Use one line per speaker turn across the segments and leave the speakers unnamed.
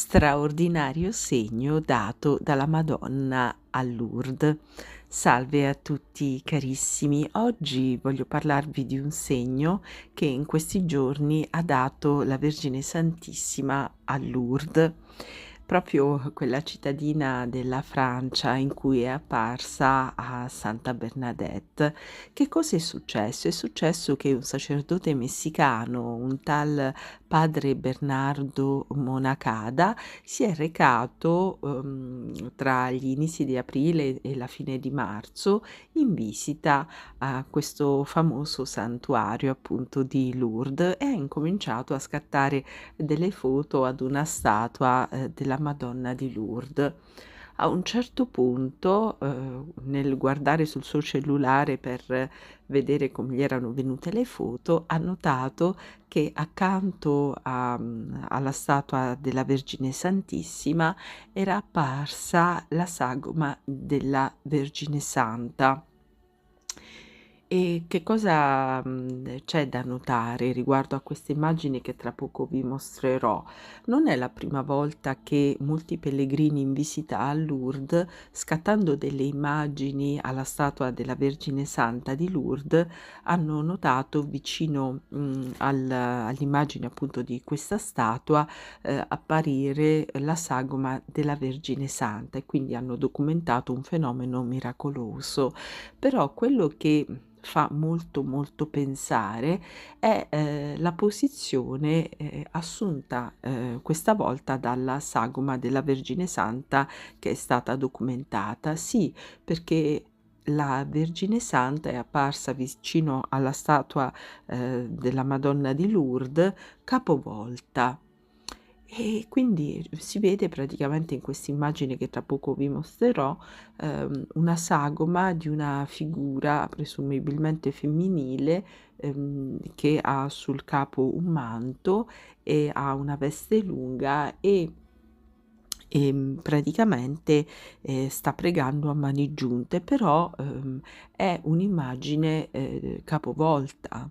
Straordinario segno dato dalla Madonna a Lourdes. Salve a tutti carissimi, oggi voglio parlarvi di un segno che in questi giorni ha dato la Vergine Santissima a Lourdes, proprio quella cittadina della Francia in cui è apparsa a Santa Bernadette. Che cosa è successo? È successo che un sacerdote messicano, un tal padre Bernardo Monacada, si è recato tra gli inizi di aprile e la fine di marzo in visita a questo famoso santuario appunto di Lourdes e ha incominciato a scattare delle foto ad una statua della Madonna di Lourdes. A un certo punto, nel guardare sul suo cellulare per vedere come gli erano venute le foto, ha notato che accanto alla statua della Vergine Santissima era apparsa la sagoma della Vergine Santa. E che cosa c'è da notare riguardo a queste immagini che tra poco vi mostrerò? Non è la prima volta che molti pellegrini in visita a Lourdes, scattando delle immagini alla statua della Vergine Santa di Lourdes, hanno notato vicino all'immagine appunto di questa statua apparire la sagoma della Vergine Santa e quindi hanno documentato un fenomeno miracoloso. Però quello che fa molto pensare è la posizione assunta questa volta dalla sagoma della Vergine Santa che è stata documentata. Sì, perché la Vergine Santa è apparsa vicino alla statua della Madonna di Lourdes capovolta. E quindi si vede praticamente in questa immagine che tra poco vi mostrerò, una sagoma di una figura presumibilmente femminile, che ha sul capo un manto e ha una veste lunga e praticamente, sta pregando a mani giunte, però, è un'immagine, capovolta.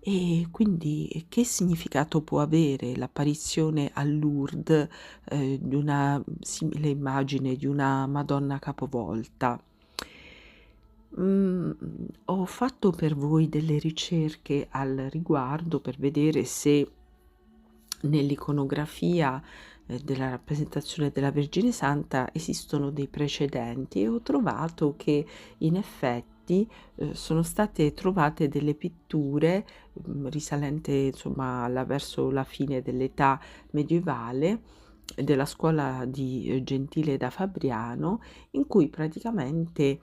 E quindi che significato può avere l'apparizione a Lourdes, di una simile immagine di una Madonna capovolta? Mhmm, Ho fatto per voi delle ricerche al riguardo per vedere se nell'iconografia, della rappresentazione della Vergine Santa esistono dei precedenti e ho trovato che in effetti, sono state trovate delle pitture, risalente insomma alla verso la fine dell'età medievale, della scuola di, Gentile da Fabriano, in cui praticamente,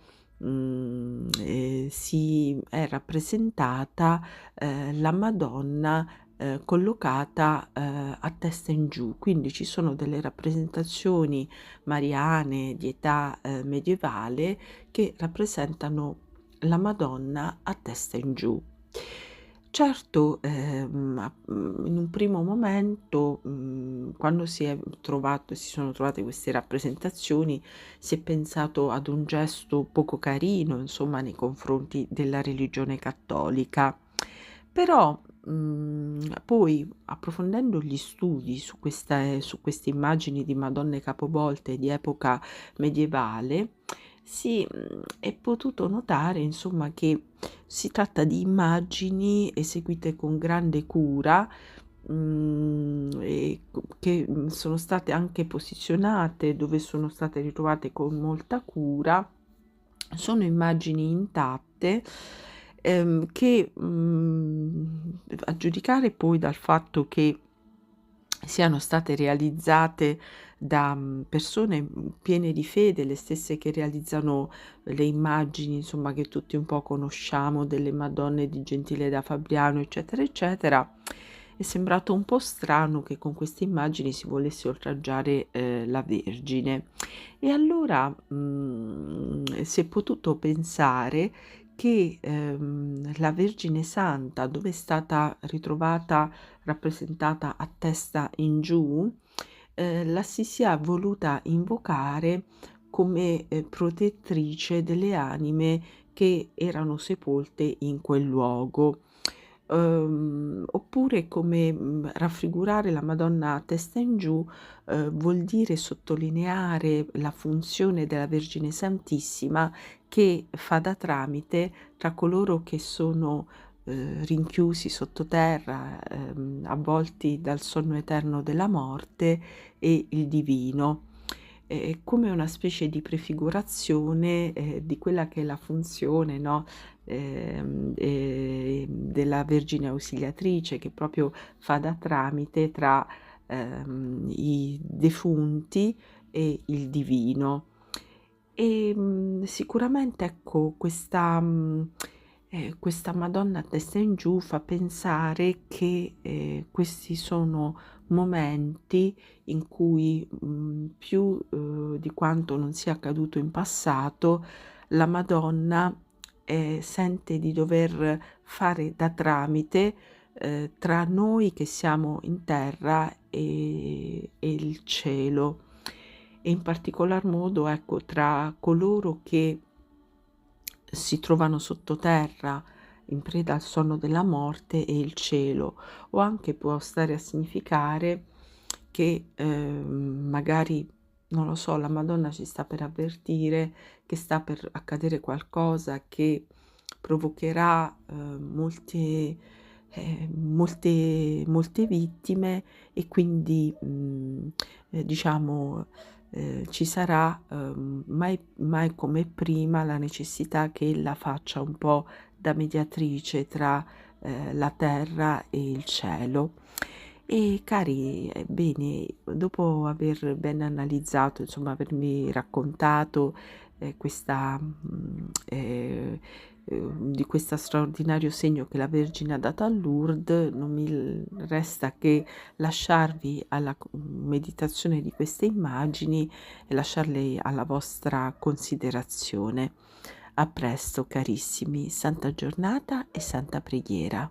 si è rappresentata, la Madonna collocata, a testa in giù, quindi ci sono delle rappresentazioni mariane di età, medievale che rappresentano la Madonna a testa in giù. Certo, in un primo momento, quando si sono trovate queste rappresentazioni, si è pensato ad un gesto poco carino, insomma, nei confronti della religione cattolica. Però, poi approfondendo gli studi su queste immagini di Madonne capovolte di epoca medievale, è potuto notare insomma che si tratta di immagini eseguite con grande cura, e che, sono state anche posizionate dove sono state ritrovate con molta cura. Sono immagini intatte, che, a giudicare poi dal fatto che siano state realizzate da, persone, piene di fede, le stesse che realizzano le immagini, insomma, che tutti un po' conosciamo delle Madonne di Gentile da Fabriano, eccetera, eccetera, è sembrato un po' strano che con queste immagini si volesse oltraggiare, la Vergine. E allora, si è potuto pensare che, la Vergine Santa, dove è stata ritrovata rappresentata a testa in giù, la si sia voluta invocare come, protettrice delle anime che erano sepolte in quel luogo. oppure come, raffigurare la Madonna a testa in giù, vuol dire sottolineare la funzione della Vergine Santissima che fa da tramite tra coloro che sono, rinchiusi sottoterra, avvolti dal sonno eterno della morte e il divino. Come una specie di prefigurazione, di quella che è la funzione, no, della Vergine Ausiliatrice che proprio fa da tramite tra, i defunti e il divino. Sicuramente ecco questa Madonna a testa in giù fa pensare che, questi sono momenti in cui, più, di quanto non sia accaduto in passato, la Madonna, sente di dover fare da tramite, tra noi che siamo in terra e il cielo e in particolar modo, ecco, tra coloro che si trovano sottoterra in preda al sonno della morte e il cielo, o anche può stare a significare che, magari, non lo so, la Madonna ci sta per avvertire che sta per accadere qualcosa che provocherà, molte vittime e quindi, diciamo, ci sarà, mai come prima la necessità che ella faccia un po' da mediatrice tra, la terra e il cielo. E cari, bene, dopo aver ben analizzato, insomma avermi raccontato, di questa straordinario segno che la Vergine ha dato a Lourdes, non mi resta che lasciarvi alla meditazione di queste immagini e lasciarle alla vostra considerazione. A presto carissimi, santa giornata e santa preghiera.